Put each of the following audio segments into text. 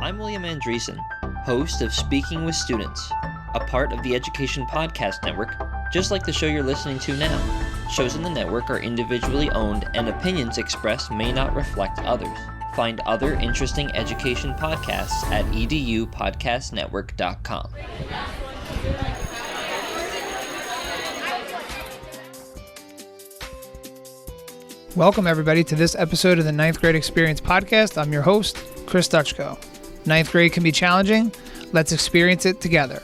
I'm William Andreessen, host of Speaking with Students, a part of the Education Podcast Network, just like the show you're listening to now. Shows in the network are individually owned, and opinions expressed may not reflect others. Find other interesting education podcasts at edupodcastnetwork.com. Welcome, everybody, to this episode of the Ninth Grade Experience Podcast. I'm your host, Chris Dutchko. Ninth grade can be challenging. Let's experience it together.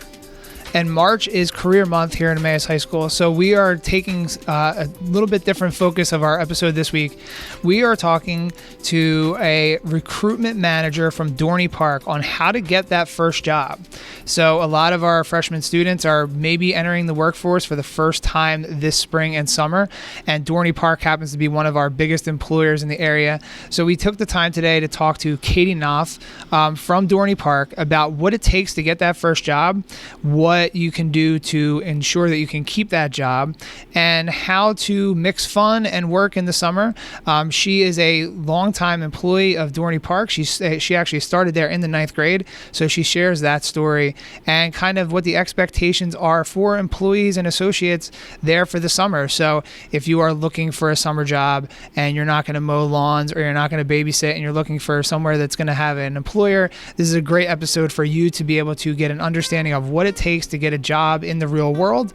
And March is Career Month here at Emmaus High School, so we are taking a little bit different focus of our episode this week. We are talking to a recruitment manager from Dorney Park on how to get that first job. So a lot of our freshman students are maybe entering the workforce for the first time this spring and summer, and Dorney Park happens to be one of our biggest employers in the area. So we took the time today to talk to Katie Knopf from Dorney Park about what it takes to get that first job, what you can do to ensure that you can keep that job, and how to mix fun and work in the summer. She is a longtime employee of Dorney Park. She actually started there in the ninth grade, so she shares that story and kind of what the expectations are for employees and associates there for the summer. So if you are looking for a summer job and you're not going to mow lawns or you're not going to babysit and you're looking for somewhere that's going to have an employer, this is a great episode for you to be able to get an understanding of what it takes to get a job in the real world.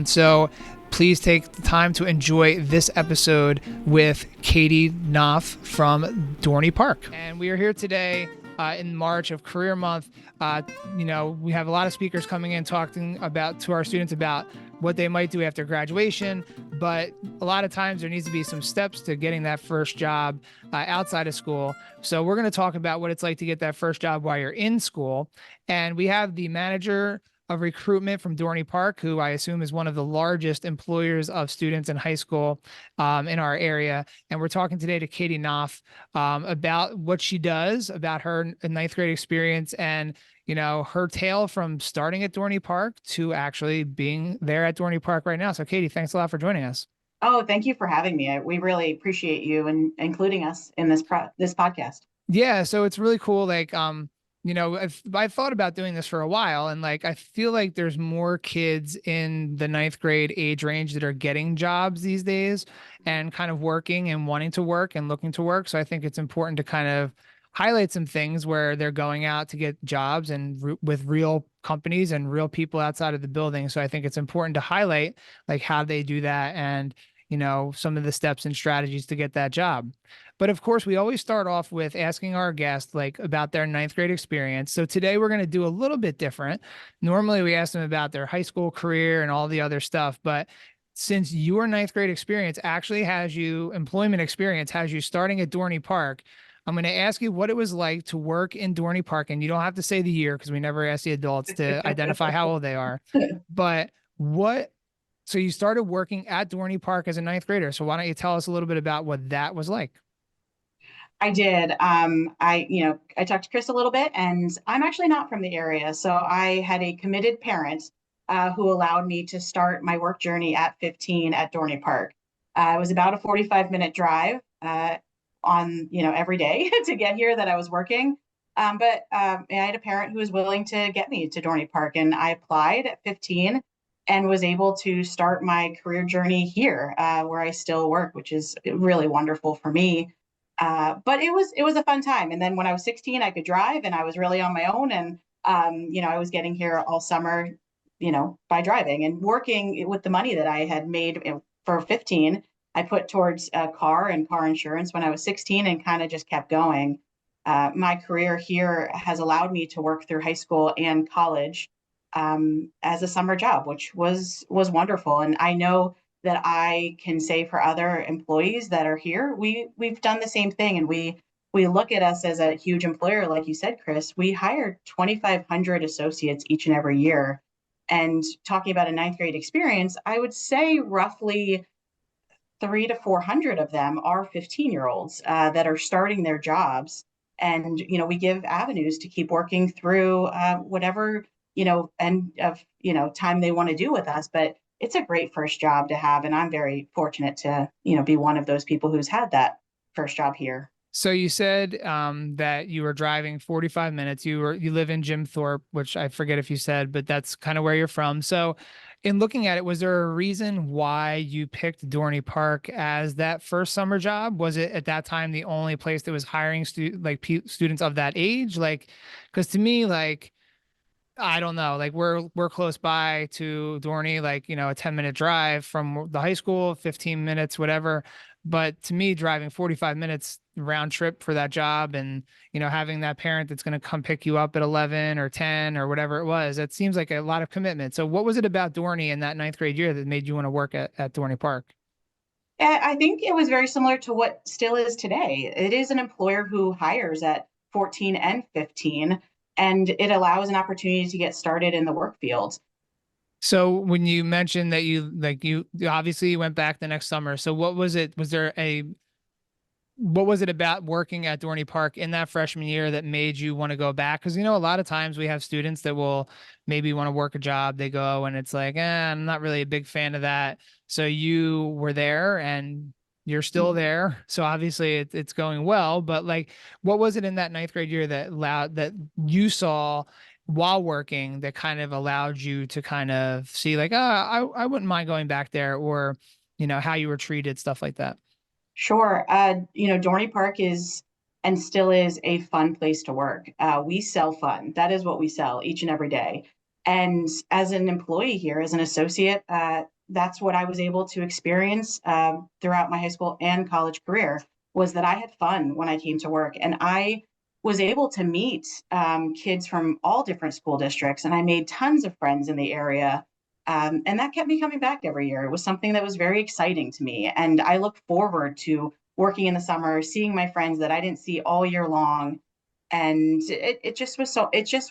So please take the time to enjoy this episode with Katie Knopf from Dorney Park. And we are here today in March of Career Month. We have a lot of speakers coming in talking to our students about what they might do after graduation, but a lot of times there needs to be some steps to getting that first job outside of school. So we're going to talk about what it's like to get that first job while you're in school. And we have the manager of recruitment from Dorney Park, who I assume is one of the largest employers of students in high school in our area. And we're talking today to Katie Knopf about what she does, about her ninth grade experience, and her tale from starting at Dorney Park to actually being there at Dorney Park right now. So Katie, thanks a lot for joining us. Oh, thank you for having me. We really appreciate you and including us in this podcast. Yeah, so it's really cool. I've thought about doing this for a while, and I feel like there's more kids in the ninth grade age range that are getting jobs these days and kind of working and wanting to work and looking to work. So I think it's important to kind of highlight some things where they're going out to get jobs and with real companies and real people outside of the building. So I think it's important to highlight how they do that and some of the steps and strategies to get that job. But of course, we always start off with asking our guests about their ninth grade experience. So today we're going to do a little bit different. Normally we ask them about their high school career and all the other stuff, but since your ninth grade experience actually employment experience has you starting at Dorney Park, I'm going to ask you what it was like to work in Dorney Park. And you don't have to say the year because we never ask the adults to identify how old they are. But so you started working at Dorney Park as a ninth grader. So why don't you tell us a little bit about what that was like? I did. I talked to Chris a little bit, and I'm actually not from the area. So I had a committed parent who allowed me to start my work journey at 15 at Dorney Park. It was about a 45-minute drive on every day to get here that I was working. But I had a parent who was willing to get me to Dorney Park, and I applied at 15 and was able to start my career journey here where I still work, which is really wonderful for me. But it was a fun time. And then when I was 16, I could drive and I was really on my own. And, I was getting here all summer, by driving and working with the money that I had made for 15. I put towards a car and car insurance when I was 16 and kind of just kept going. My career here has allowed me to work through high school and college as a summer job, which was wonderful. And I know that I can say for other employees that are here, we've done the same thing. And we look at us as a huge employer. Like you said, Chris, we hire 2,500 associates each and every year. And talking about a ninth grade experience, I would say roughly 300 to 400 of them are 15-year-olds that are starting their jobs. And, we give avenues to keep working through whatever, end of, time they want to do with us. But it's a great first job to have. And I'm very fortunate to, be one of those people who's had that first job here. So you said that you were driving 45 minutes. You live in Jim Thorpe, which I forget if you said, but that's kind of where you're from. So in looking at it, was there a reason why you picked Dorney Park as that first summer job? Was it at that time the only place that was hiring students of that age? Like, because to me, like I don't know. Like we're close by to Dorney, like, a 10-minute drive from the high school, 15 minutes, whatever. But to me, driving 45 minutes round trip for that job and, having that parent that's going to come pick you up at 11 or 10 or whatever it was, it seems like a lot of commitment. So what was it about Dorney in that ninth grade year that made you want to work at Dorney Park? I think it was very similar to what still is today. It is an employer who hires at 14 and 15, and it allows an opportunity to get started in the work field. So when you mentioned that you obviously you went back the next summer. So what was it? What was it about working at Dorney Park in that freshman year that made you want to go back? Because, a lot of times we have students that will maybe want to work a job. They go and it's like, I'm not really a big fan of that. So you were there and you're still there. So obviously it's going well. But like, what was it in that ninth grade year that you saw while working that kind of allowed you to kind of see like, I wouldn't mind going back there, or, how you were treated, stuff like that? Sure. Dorney Park is and still is a fun place to work. We sell fun. That is what we sell each and every day. And as an employee here, as an associate, that's what I was able to experience throughout my high school and college career, was that I had fun when I came to work. And I was able to meet kids from all different school districts, and I made tons of friends in the area, and that kept me coming back every year. It was something that was very exciting to me. And I look forward to working in the summer, seeing my friends that I didn't see all year long. And it just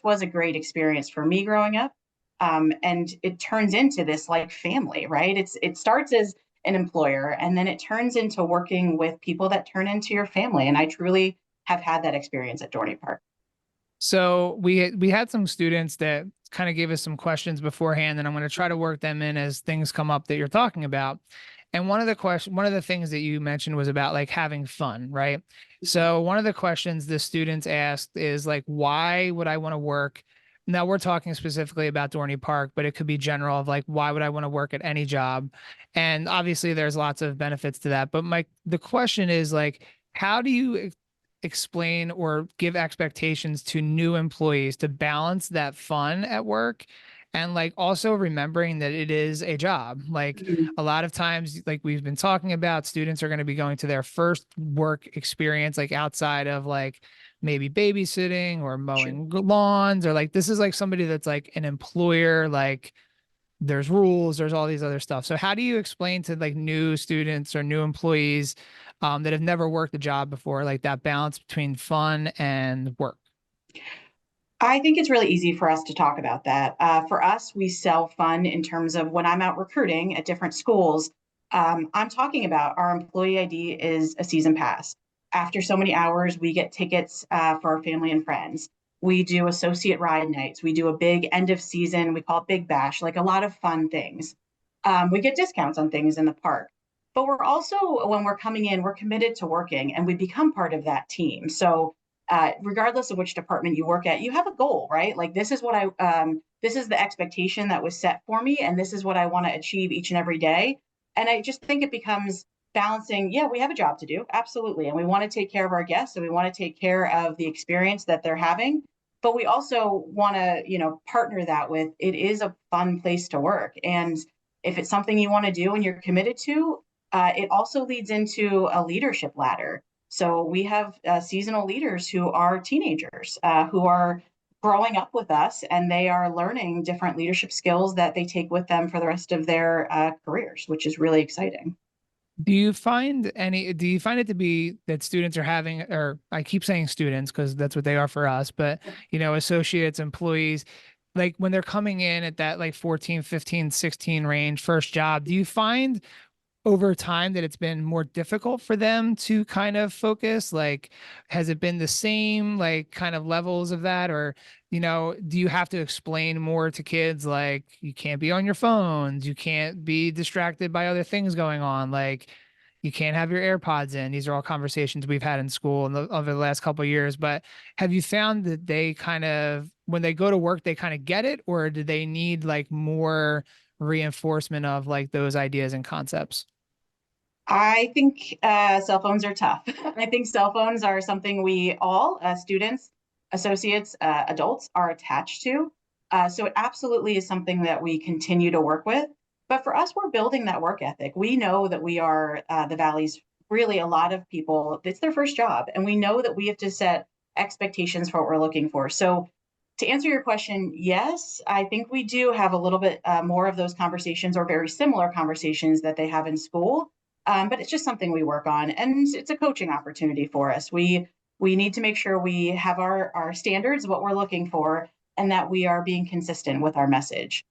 was a great experience for me growing up. And it turns into this like family, right? It starts as an employer, and then it turns into working with people that turn into your family. And I truly have had that experience at Dorney Park. So we had some students that kind of gave us some questions beforehand, and I'm going to try to work them in as things come up that you're talking about. And one of the things that you mentioned was about like having fun, right? So one of the questions the students asked is like, why would I want to work? Now we're talking specifically about Dorney Park, but it could be general of like, why would I want to work at any job? And obviously there's lots of benefits to that. But the question is like, how do you explain or give expectations to new employees to balance that fun at work and like also remembering that it is a job? Like Mhm. a lot of times, like we've been talking about, students are going to be going to their first work experience like outside of like maybe babysitting or Sure. mowing lawns, or like this is like somebody that's like an employer, like there's rules, there's all these other stuff. So how do you explain to like new students or new employees that have never worked a job before, like that balance between fun and work? I think it's really easy for us to talk about that. For us, we sell fun in terms of when I'm out recruiting at different schools. I'm talking about our employee ID is a season pass. After so many hours, we get tickets for our family and friends. We do associate ride nights. We do a big end of season, we call it Big Bash, like a lot of fun things. We get discounts on things in the park. But we're also, when we're coming in, we're committed to working and we become part of that team. So regardless of which department you work at, you have a goal, right? Like this is the expectation that was set for me, and this is what I want to achieve each and every day. And I just think it becomes balancing. Yeah, we have a job to do, absolutely, and we want to take care of our guests, and we want to take care of the experience that they're having. But we also want to, partner that with it is a fun place to work, and if it's something you want to do and you're committed to, it also leads into a leadership ladder. So we have seasonal leaders who are teenagers who are growing up with us, and they are learning different leadership skills that they take with them for the rest of their careers, which is really exciting. Do you find it to be that students are having, or I keep saying students because that's what they are for us, but associates, employees, like when they're coming in at that like 14, 15, 16 range, first job, do you find over time that it's been more difficult for them to kind of focus? Like, has it been the same, like kind of levels of that? Or, do you have to explain more to kids? Like, you can't be on your phones, you can't be distracted by other things going on. Like, You can't have your AirPods in. These are all conversations we've had in school over the last couple of years. But have you found that they kind of, when they go to work, they kind of get it, or do they need like more reinforcement of like those ideas and concepts? I think cell phones are tough. I think cell phones are something we all, students, associates, adults, are attached to. So it absolutely is something that we continue to work with. But for us, we're building that work ethic. We know that we are the Valley's really a lot of people, it's their first job. And we know that we have to set expectations for what we're looking for. So to answer your question, yes, I think we do have a little bit more of those conversations or very similar conversations that they have in school. But it's just something we work on, and it's a coaching opportunity for us. We need to make sure we have our standards, what we're looking for, and that we are being consistent with our message.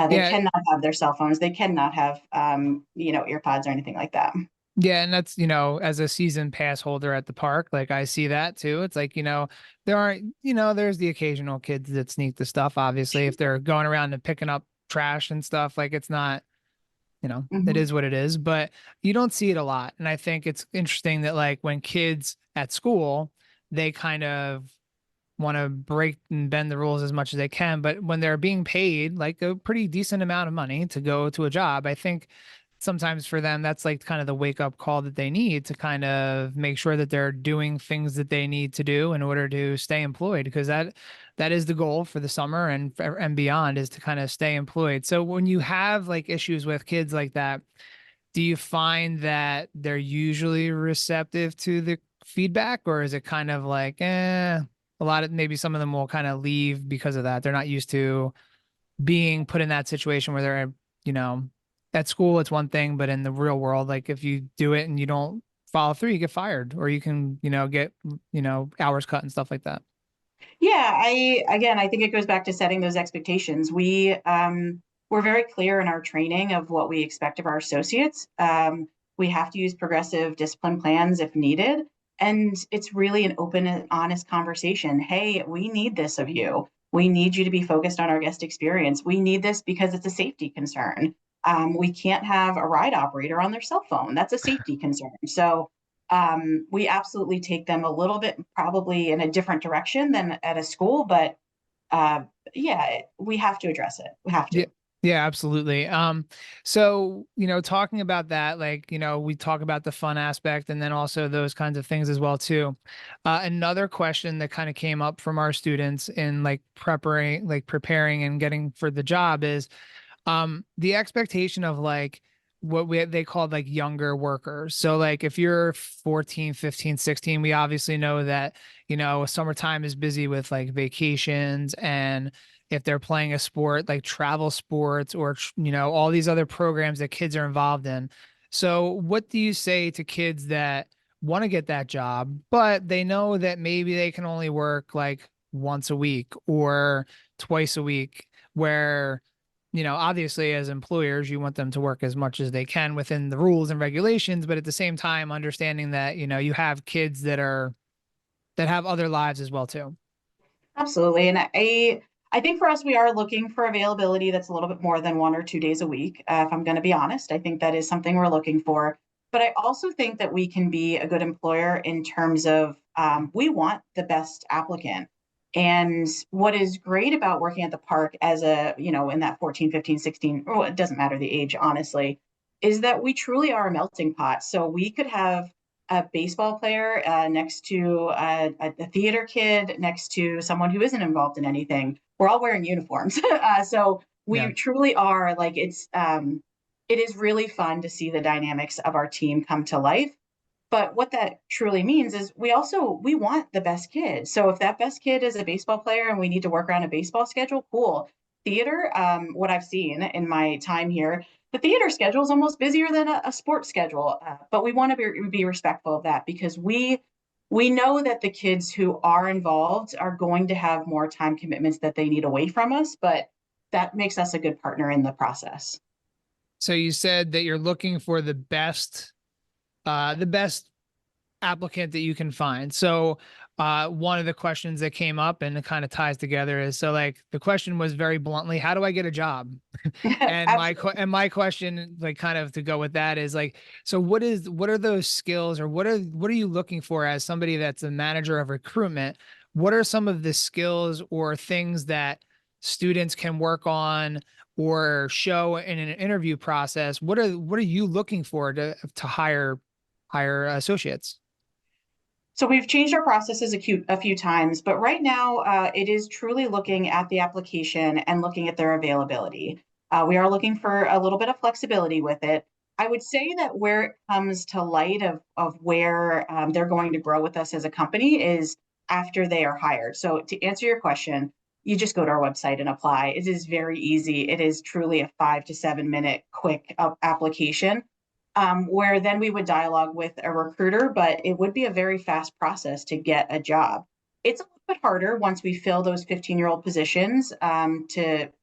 They Yeah. cannot have their cell phones. They cannot have, earpods or anything like that. Yeah, and that's, as a season pass holder at the park, like I see that too. It's like, there aren't, there's the occasional kids that sneak the stuff, obviously, if they're going around and picking up trash and stuff, like it's not, it Mhm. is what it is, but you don't see it a lot. And I think it's interesting that like when kids at school, they kind of want to break and bend the rules as much as they can, but when they're being paid like a pretty decent amount of money to go to a job, I think sometimes for them that's like kind of the wake up call that they need to kind of make sure that they're doing things that they need to do in order to stay employed, because that is the goal for the summer and beyond, is to kind of stay employed. So when you have like issues with kids like that, do you find that they're usually receptive to the feedback, or is it kind of like a lot of, maybe some of them will kind of leave because of that? They're not used to being put in that situation where they're, you know, at school, it's one thing, but in the real world, like if you do it and you don't follow through, you get fired, or you can, get, hours cut and stuff like that. Yeah, I think it goes back to setting those expectations. We're very clear in our training of what we expect of our associates. We have to use progressive discipline plans if needed. And it's really an open and honest conversation. Hey, we need this of you. We need you to be focused on our guest experience. We need this because it's a safety concern. We can't have a ride operator on their cell phone. That's a safety concern. So we absolutely take them a little bit probably in a different direction than at a school, but uh, yeah, we have to address it. We have Yeah. to. Yeah, absolutely. So, talking about that, like, we talk about the fun aspect and then also those kinds of things as well too. Another question that kind of came up from our students in preparing and getting for the job is the expectation of like what they called like younger workers. So like if you're 14, 15, 16, we obviously know that, summertime is busy with like vacations, and if they're playing a sport like travel sports or all these other programs that kids are involved in. So what do you say to kids that want to get that job, but they know that maybe they can only work like once a week or twice a week, where obviously as employers, you want them to work as much as they can within the rules and regulations, but at the same time, understanding that, you have kids that have other lives as well too. Absolutely. And I think for us, we are looking for availability that's a little bit more than 1 or 2 days a week. If I'm going to be honest, I think that is something we're looking for. But I also think that we can be a good employer in terms of we want the best applicant. And what is great about working at the park as in that 14, 15, 16, or it doesn't matter the age, honestly, is that we truly are a melting pot. So we could have a baseball player next to a theater kid, next to someone who isn't involved in anything. We're all wearing uniforms. So Yeah. we truly are like, it is really fun to see the dynamics of our team come to life. But what that truly means is we want the best kid. So if that best kid is a baseball player and we need to work around a baseball schedule, cool. Theater, what I've seen in my time here, the theater schedule is almost busier than a sports schedule. But we want to be respectful of that because we know that the kids who are involved are going to have more time commitments that they need away from us, but that makes us a good partner in the process. So you said that you're looking for the best applicant that you can find. So one of the questions that came up and it kind of ties together is, so like the question was very bluntly, how do I get a job? And Absolutely. my question, like kind of to go with that, is like, so what are those skills, or what are you looking for as somebody that's a manager of recruitment? What are some of the skills or things that students can work on or show in an interview process? What are you looking for to hire associates? So we've changed our processes a few times, but right now it is truly looking at the application and looking at their availability. We are looking for a little bit of flexibility with it. I would say that where it comes to light of where they're going to grow with us as a company is after they are hired. So to answer your question, you just go to our website and apply. It is very easy. It is truly a 5 to 7 minute quick application, where then we would dialogue with a recruiter, but it would be a very fast process to get a job. It's a little bit harder once we fill those 15-year-old positions,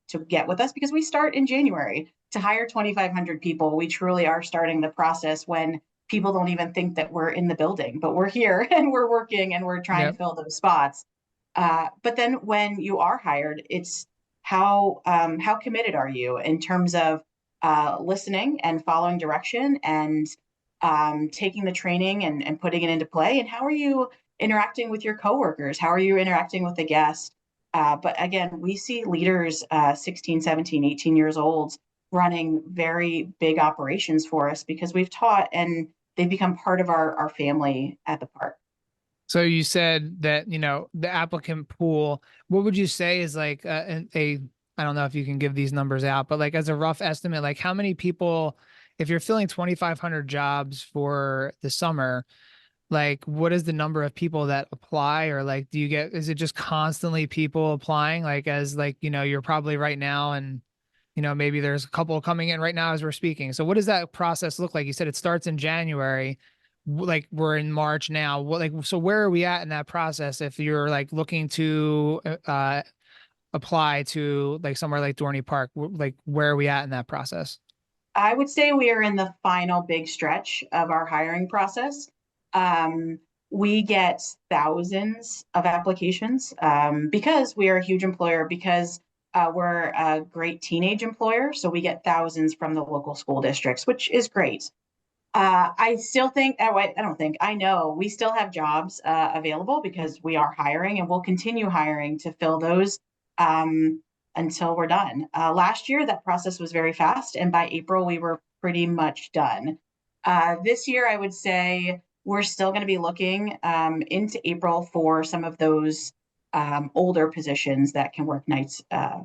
to get with us, because we start in January. To hire 2,500 people, we truly are starting the process when people don't even think that we're in the building, but we're here and we're working and we're trying to Yep. fill those spots. But then when you are hired, it's how committed are you in terms of listening and following direction, and taking the training and putting it into play, and how are you interacting with your coworkers, how are you interacting with the guests. But again, we see leaders 16, 17, 18 years old running very big operations for us because we've taught, and they've become part of our family at the park. So you said that, the applicant pool, what would you say is like I don't know if you can give these numbers out, but like as a rough estimate, like how many people, if you're filling 2,500 jobs for the summer, like what is the number of people that apply? Or like, is it just constantly people applying? Like as like, you're probably right now, and maybe there's a couple coming in right now as we're speaking. So what does that process look like? You said it starts in January. Like we're in March now. So where are we at in that process? If you're like looking to apply to like somewhere like Dorney Park, like where are we at in that process? I would say we are in the final big stretch of our hiring process. We get thousands of applications, because we are a huge employer, because we're a great teenage employer. So we get thousands from the local school districts, which is great. I still think, I don't think, I know we still have jobs available because we are hiring, and we'll continue hiring to fill those, um, until we're done. Last year, that process was very fast, and by April, we were pretty much done. This year, I would say we're still going to be looking into April for some of those older positions that can work nights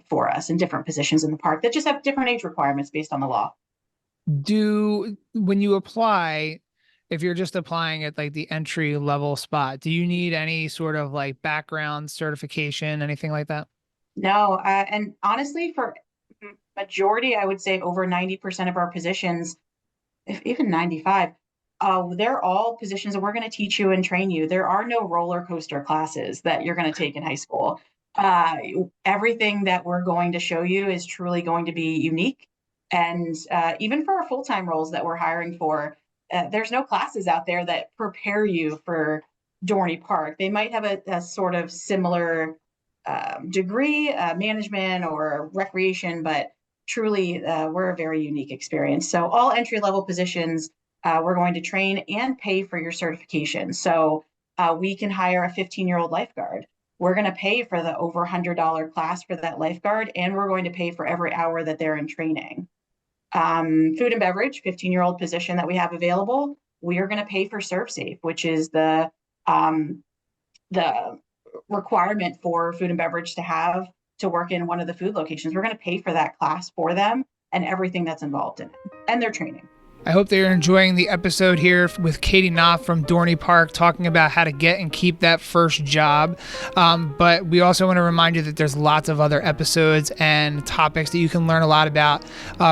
for us, and different positions in the park that just have different age requirements based on the law. When you apply, if you're just applying at like the entry level spot, do you need any sort of like background certification, anything like that? No, and honestly, for majority, I would say over 90% of our positions, if even 95, they're all positions that we're going to teach you and train you. There are no roller coaster classes that you're going to take in high school. Uh, Everything that we're going to show you is truly going to be unique. And even for our full-time roles that we're hiring for, there's no classes out there that prepare you for Dorney Park. They might have a sort of similar degree, management or recreation, but truly we're a very unique experience. So all entry-level positions, we're going to train and pay for your certification. So we can hire a 15-year-old lifeguard. We're going to pay for the over $100 class for that lifeguard, and we're going to pay for every hour that they're in training. Food and beverage, 15-year-old position that we have available, we are going to pay for ServSafe, which is the requirement for food and beverage to have to work in one of the food locations. We're going to pay for that class for them and everything that's involved in it, and their training. I hope that you're enjoying the episode here with Katie Knopf from Dorney Park, talking about how to get and keep that first job. But we also want to remind you that there's lots of other episodes and topics that you can learn a lot about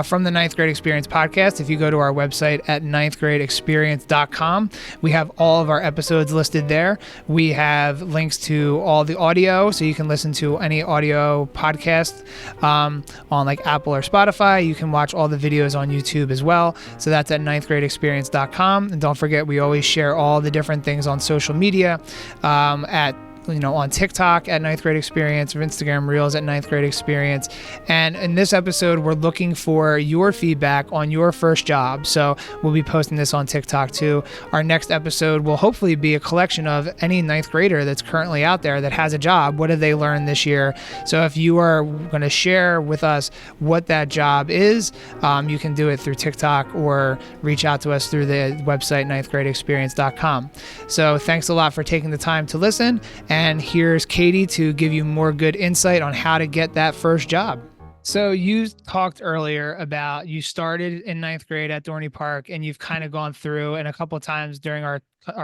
from the Ninth Grade Experience podcast. If you go to our website at ninthgradeexperience.com, we have all of our episodes listed there. We have links to all the audio, so you can listen to any audio podcast on like Apple or Spotify. You can watch all the videos on YouTube as well. So that's that's at ninthgradeexperience.com. And don't forget, we always share all the different things on social media on TikTok at Ninth Grade Experience, or Instagram Reels at Ninth Grade Experience. And in this episode, we're looking for your feedback on your first job. So we'll be posting this on TikTok too. Our next episode will hopefully be a collection of any ninth grader that's currently out there that has a job. What did they learn this year? So if you are going to share with us what that job is, you can do it through TikTok or reach out to us through the website, ninthgradeexperience.com. So thanks a lot for taking the time to listen. And here's Katie to give you more good insight on how to get that first job. So you talked earlier about you started in ninth grade at Dorney Park, and you've kind of gone through, and a couple of times during our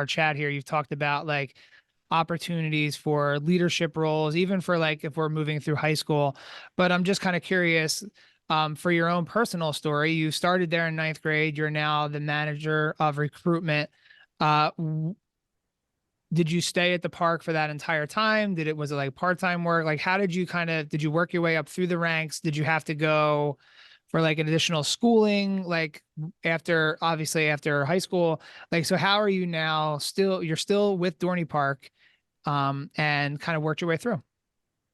chat here, you've talked about like opportunities for leadership roles, even for like if we're moving through high school. But I'm just kind of curious, for your own personal story, you started there in ninth grade. You're now the manager of recruitment. Did you stay at the park for that entire time? Was it like part-time work? Like, how did you work your way up through the ranks? Did you have to go for like an additional schooling, like after high school? Like, so how are you now you're still with Dorney Park, and kind of worked your way through?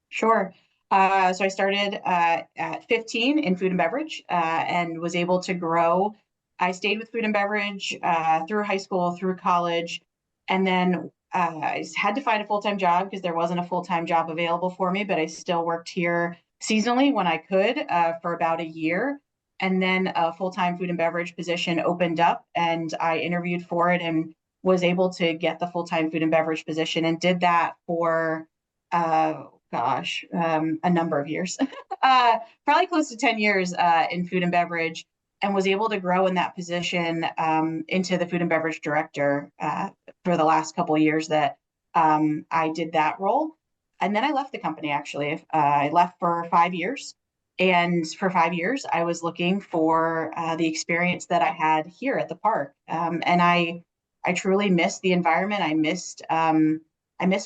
Sure. So I started at 15 in food and beverage, and was able to grow. I stayed with food and beverage through high school, through college, and then I had to find a full-time job because there wasn't a full-time job available for me, but I still worked here seasonally when I could for about a year. And then a full-time food and beverage position opened up, and I interviewed for it and was able to get the full-time food and beverage position, and did that for a number of years, probably close to 10 years in food and beverage, and was able to grow in that position into the food and beverage director for the last couple of years that I did that role. And then I left the company, actually. I left for 5 years. And for 5 years, I was looking for the experience that I had here at the park. And I truly missed the environment. I missed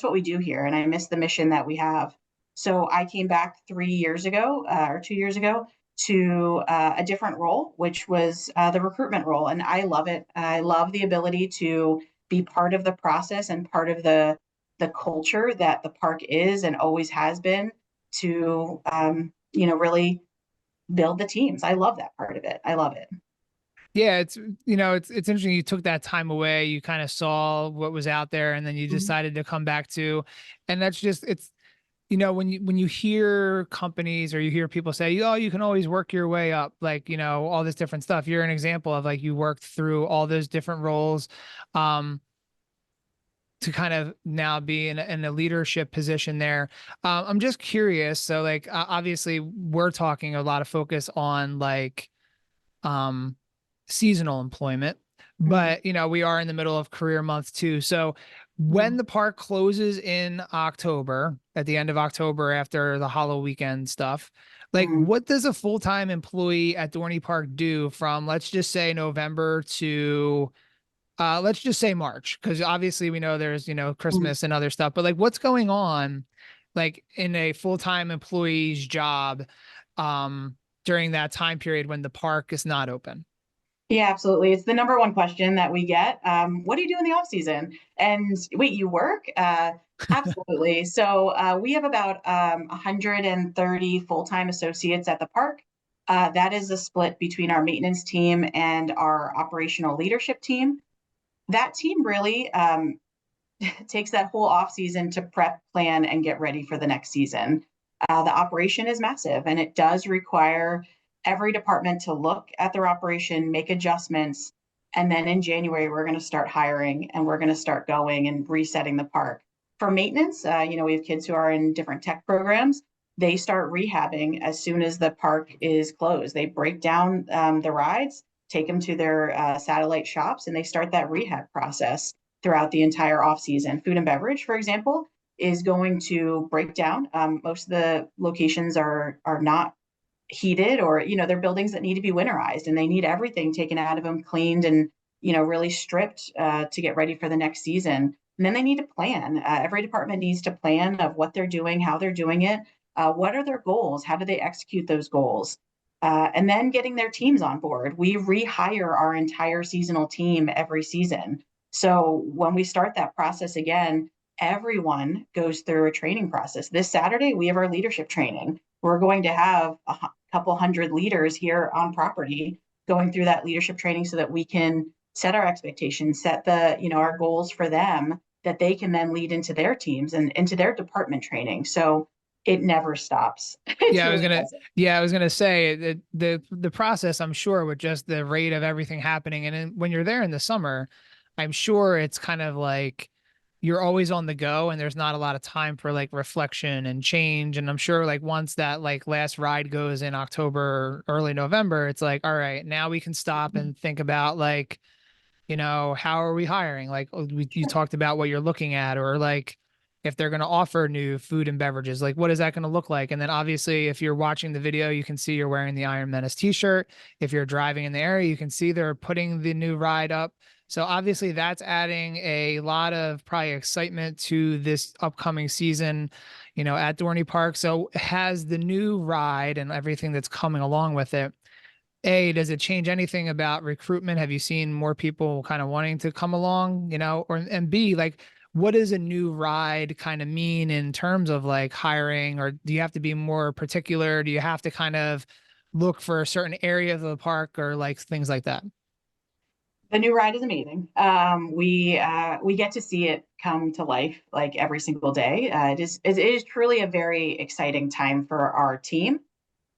what we do here, and I missed the mission that we have. So I came back 3 years ago, or 2 years ago, to a different role, which was the recruitment role. And I love it. I love the ability to be part of the process and part of the culture that the park is and always has been, to really build the teams. I love that part of it. I love it. Yeah, it's interesting. You took that time away, you kind of saw what was out there, and then you decided to come back to, and that's just, when you hear companies or you hear people say, oh, you can always work your way up, like, all this different stuff. You're an example of like, you worked through all those different roles, to kind of now be in a leadership position there. I'm just curious. So like, obviously we're talking a lot of focus on like, seasonal employment, but we are in the middle of career month too. So when the park closes in October, at the end of October, after the Hollow weekend stuff, like what does a full-time employee at Dorney Park do from, let's just say, November to let's just say March? Because obviously we know there's Christmas and other stuff, but like what's going on like in a full-time employee's job during that time period when the park is not open? Yeah, absolutely. It's the number one question that we get. What do you do in the off season? And wait, you work? Absolutely. So we have about 130 full-time associates at the park. That is a split between our maintenance team and our operational leadership team. That team really takes that whole off season to prep, plan, and get ready for the next season. The operation is massive, and it does require every department to look at their operation, make adjustments, and then in January, we're going to start hiring, and we're going to start going and resetting the park. For maintenance, we have kids who are in different tech programs. They start rehabbing as soon as the park is closed. They break down the rides, take them to their satellite shops, and they start that rehab process throughout the entire off season. Food and beverage, for example, is going to break down. Most of the locations are not heated, or they're buildings that need to be winterized, and they need everything taken out of them, cleaned, and really stripped to get ready for the next season. And then they need to plan. Every department needs to plan of what they're doing, how they're doing it, what are their goals, how do they execute those goals. and then getting their teams on board. We rehire our entire seasonal team every season. So when we start that process again, everyone goes through a training process. This Saturday, we have our leadership training. We're going to have a couple hundred leaders here on property going through that leadership training so that we can set our expectations, set our goals for them that they can then lead into their teams and into their department training. So it never stops. It Yeah, I was truly gonna doesn't. yeah, I was gonna say that the process, I'm sure, with just the rate of everything happening, and then when you're there in the summer, I'm sure it's kind of like you're always on the go and there's not a lot of time for like reflection and change. And I'm sure like once that like last ride goes in October, early November, it's like, all right, now we can stop and think about like, how are we hiring? Like you Sure. talked about what you're looking at, or like if they're going to offer new food and beverages, like what is that going to look like? And then obviously, if you're watching the video, you can see you're wearing the Iron Menace t-shirt. If you're driving in the area, you can see they're putting the new ride up. So obviously that's adding a lot of probably excitement to this upcoming season, at Dorney Park. So has the new ride and everything that's coming along with it, A, does it change anything about recruitment? Have you seen more people kind of wanting to come along, and B, like, what does a new ride kind of mean in terms of like hiring, or do you have to be more particular? Do you have to kind of look for a certain area of the park or like things like that? The new ride is amazing. We get to see it come to life like every single day. It is truly a very exciting time for our team.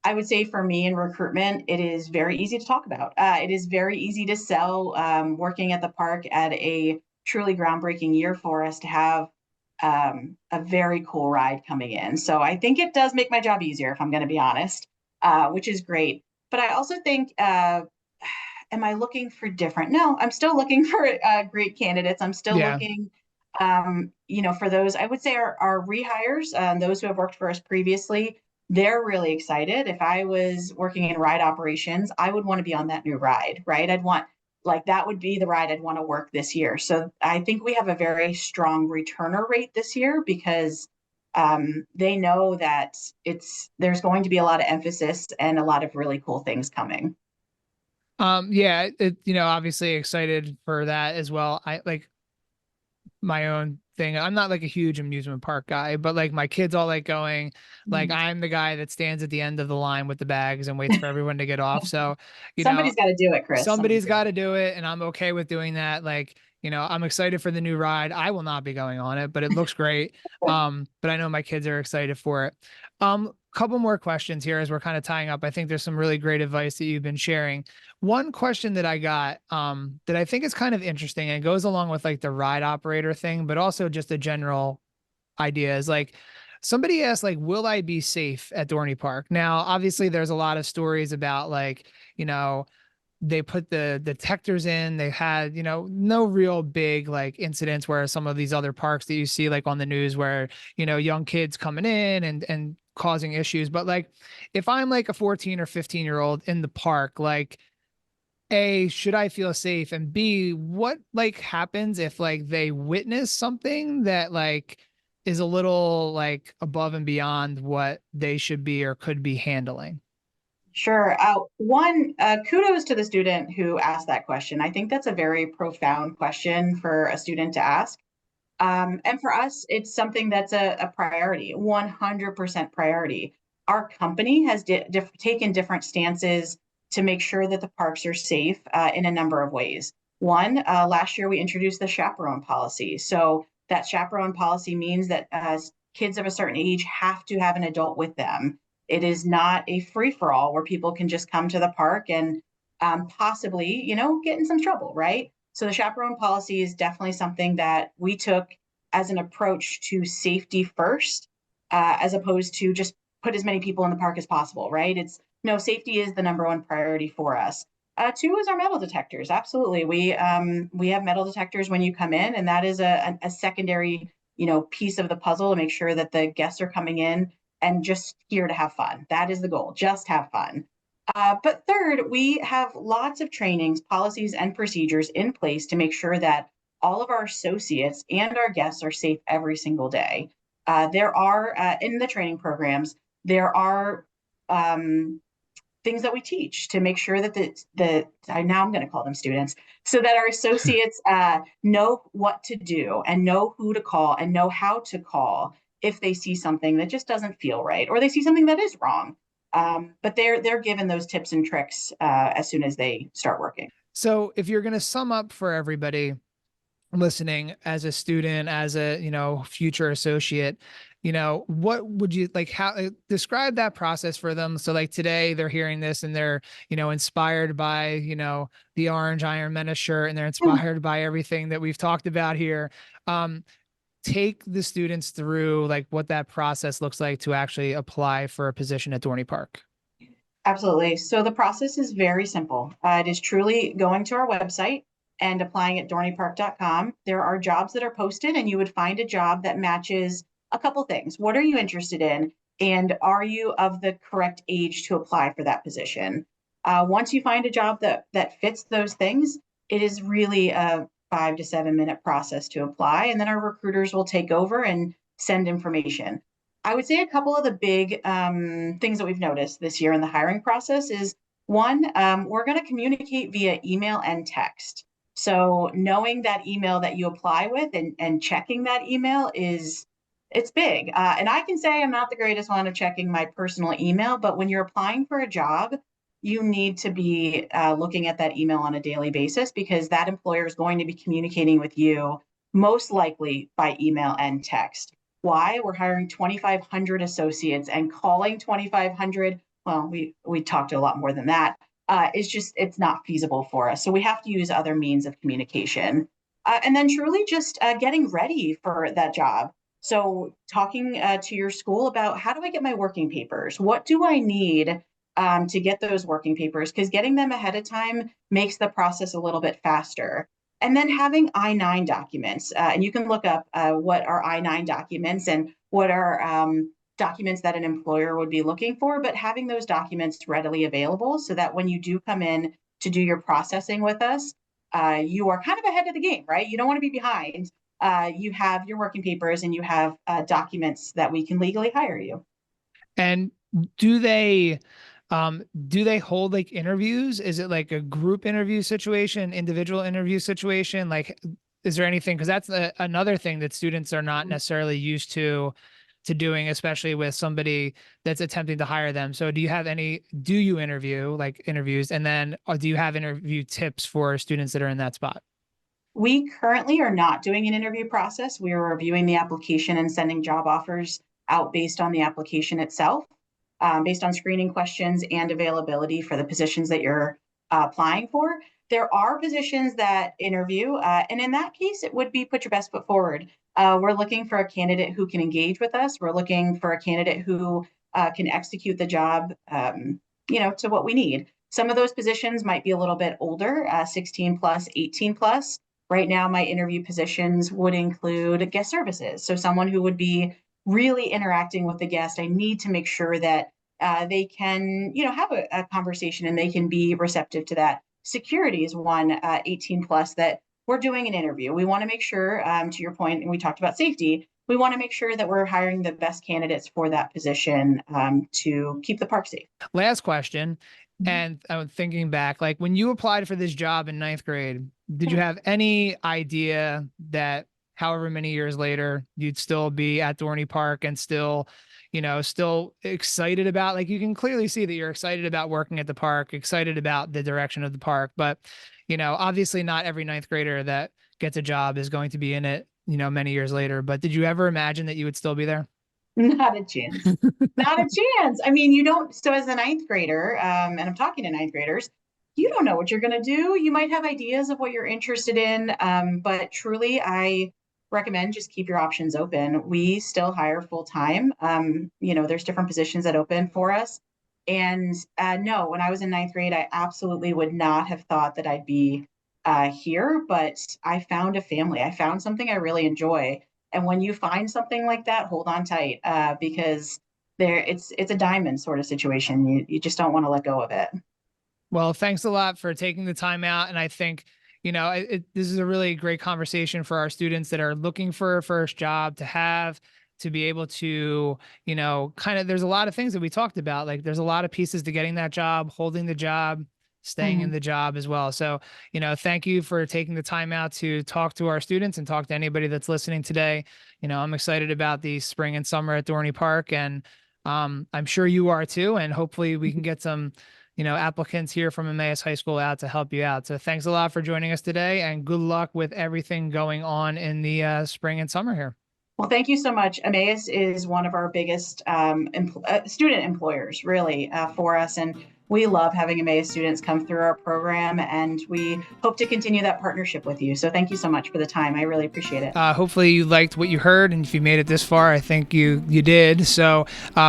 I would say for me in recruitment, it is very easy to talk about. It is very easy to sell. Working at the park at a truly groundbreaking year for us to have a very cool ride coming in. So I think it does make my job easier, if I'm going to be honest, which is great. But I also think, am I looking for different? No, I'm still looking for great candidates. I'm still Yeah. looking, for those. I would say our rehires, those who have worked for us previously, they're really excited. If I was working in ride operations, I would want to be on that new ride, right? I'd want like that would be the ride I'd want to work this year. So I think we have a very strong returner rate this year because they know that there's going to be a lot of emphasis and a lot of really cool things coming. Yeah, obviously excited for that as well. I like my own thing. I'm not like a huge amusement park guy, but like my kids all like going, like Mm. I'm the guy that stands at the end of the line with the bags and waits for everyone to get off. So, you know, Somebody's got to do it, Chris. Somebody's somebody's got to got do to do it, and I'm okay with doing that. Like, I'm excited for the new ride. I will not be going on it, but it looks great. it. But I know my kids are excited for it. Couple more questions here as we're kind of tying up. I think there's some really great advice that you've been sharing. One question that I got, that I think is kind of interesting and goes along with like the ride operator thing, but also just a general idea is like somebody asked, like, will I be safe at Dorney Park? Now, obviously, there's a lot of stories about like, they put the detectors in, they had, no real big like incidents where some of these other parks that you see like on the news where, young kids coming in and causing issues. But like, if I'm like a 14 or 15-year-old in the park, like, A, should I feel safe? And B, what like happens if like they witness something that like is a little like above and beyond what they should be or could be handling? Sure. Kudos to the student who asked that question. I think that's a very profound question for a student to ask. And for us, it's something that's a priority, 100% priority. Our company has taken different stances to make sure that the parks are safe in a number of ways. One, last year we introduced the chaperone policy. So that chaperone policy means that kids of a certain age have to have an adult with them. It is not a free for all where people can just come to the park and possibly, get in some trouble, right? So the chaperone policy is definitely something that we took as an approach to safety first, as opposed to just put as many people in the park as possible, right? It's no, safety is the number one priority for us. Two is our metal detectors. Absolutely, we have metal detectors when you come in, and that is a secondary piece of the puzzle to make sure that the guests are coming in and just here to have fun. That is the goal. Just have fun. But third, we have lots of trainings, policies, and procedures in place to make sure that all of our associates and our guests are safe every single day. There are in the training programs, there are things that we teach to make sure that now I'm going to call them students, so that our associates know what to do and know who to call and know how to call if they see something that just doesn't feel right or they see something that is wrong. But they're given those tips and tricks as soon as they start working. So if you're going to sum up for everybody listening, as a student, as a, future associate, what would you like, how describe that process for them? So like today they're hearing this and they're, inspired by, the orange Iron Menace shirt, and they're inspired by everything that we've talked about here. Take the students through like what that process looks like to actually apply for a position at Dorney Park. Absolutely. So the process is very simple. It is truly going to our website and applying at dorneypark.com. There are jobs that are posted, and you would find a job that matches a couple things. What are you interested in? And are you of the correct age to apply for that position? Once you find a job that fits those things, it is really a 5 to 7 minute process to apply. And then our recruiters will take over and send information. I would say a couple of the big things that we've noticed this year in the hiring process is one, we're going to communicate via email and text. So knowing that email that you apply with and checking that email it's big. And I can say I'm not the greatest one of checking my personal email, but when you're applying for a job, you need to be looking at that email on a daily basis, because that employer is going to be communicating with you most likely by email and text. Why? We're hiring 2,500 associates, and calling 2,500, well, we talked a lot more than that. It's not feasible for us. So we have to use other means of communication. And then truly just getting ready for that job. So talking to your school about, how do I get my working papers? What do I need to get those working papers? Because getting them ahead of time makes the process a little bit faster. And then having I-9 documents, and you can look up what are I-9 documents and what are documents that an employer would be looking for, but having those documents readily available so that when you do come in to do your processing with us, you are kind of ahead of the game, right? You don't want to be behind. You have your working papers and you have documents that we can legally hire you. And do they hold like interviews? Is it like a group interview situation, individual interview situation? Like, is there anything? Because that's another thing that students are not necessarily used to doing, especially with somebody that's attempting to hire them. So do you interview, like interviews, and then do you have interview tips for students that are in that spot? We currently are not doing an interview process. We are reviewing the application and sending job offers out based on the application itself, based on screening questions and availability for the positions that you're applying for. There are positions that interview, and in that case, it would be put your best foot forward. We're looking for a candidate who can engage with us. We're looking for a candidate who can execute the job, to what we need. Some of those positions might be a little bit older, 16 plus, 18 plus. Right now, my interview positions would include guest services. So someone who would be really interacting with the guest. I need to make sure that they can, have a conversation and they can be receptive to that. Security is one, 18 plus, that we're doing an interview. We want to make sure, to your point, and we talked about safety, we want to make sure that we're hiring the best candidates for that position to keep the park safe. Last question. And I'm thinking back, like when you applied for this job in 9th grade, did you have any idea that however many years later, you'd still be at Dorney Park and still excited about, like, you can clearly see that you're excited about working at the park, excited about the direction of the park, but, obviously not every 9th grader that gets a job is going to be in it, many years later. But did you ever imagine that you would still be there? Not a chance. Not a chance. I mean, you don't. So as a 9th grader, and I'm talking to 9th graders, you don't know what you're going to do. You might have ideas of what you're interested in, but truly, I recommend just keep your options open. We still hire full time. There's different positions that open for us. And no, when I was in 9th grade, I absolutely would not have thought that I'd be here, but I found a family. I found something I really enjoy. And when you find something like that, hold on tight, because it's a diamond sort of situation. You just don't want to let go of it. Well, thanks a lot for taking the time out. And I think, this is a really great conversation for our students that are looking for a first job to have. to be able to, there's a lot of things that we talked about. Like there's a lot of pieces to getting that job, holding the job, staying in the job as well. So, thank you for taking the time out to talk to our students and talk to anybody that's listening today. I'm excited about the spring and summer at Dorney Park, and I'm sure you are too. And hopefully we can get some, applicants here from Emmaus High School out to help you out. So thanks a lot for joining us today, and good luck with everything going on in the spring and summer here. Well, thank you so much. Emmaus is one of our biggest student employers, really, for us. And we love having Emmaus students come through our program, and we hope to continue that partnership with you. So thank you so much for the time. I really appreciate it. Hopefully you liked what you heard, and if you made it this far, I think you did. So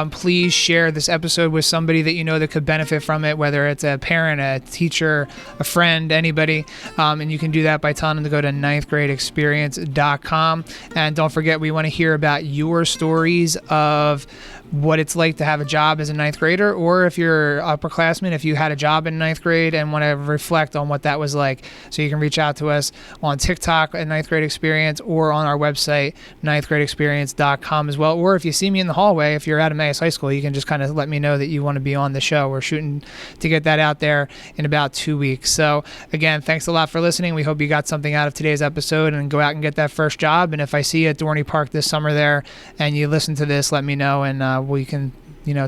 please share this episode with somebody that you know that could benefit from it, whether it's a parent, a teacher, a friend, anybody. And you can do that by telling them to go to ninthgradeexperience.com. And don't forget, we want to hear about your stories of what it's like to have a job as a ninth grader, or if you're upperclassman, if you had a job in ninth grade and want to reflect on what that was like. So you can reach out to us on TikTok at Ninth Grade Experience, or on our website, ninthgradeexperience.com as well. Or if you see me in the hallway, if you're at Emmaus High School, you can just kind of let me know that you want to be on the show. We're shooting to get that out there in about 2 weeks. So again, thanks a lot for listening. We hope you got something out of today's episode, and go out and get that first job. And if I see you at Dorney Park this summer there and you listen to this, let me know, and we can,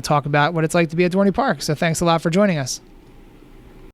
talk about what it's like to be at Dorney Park. So thanks a lot for joining us.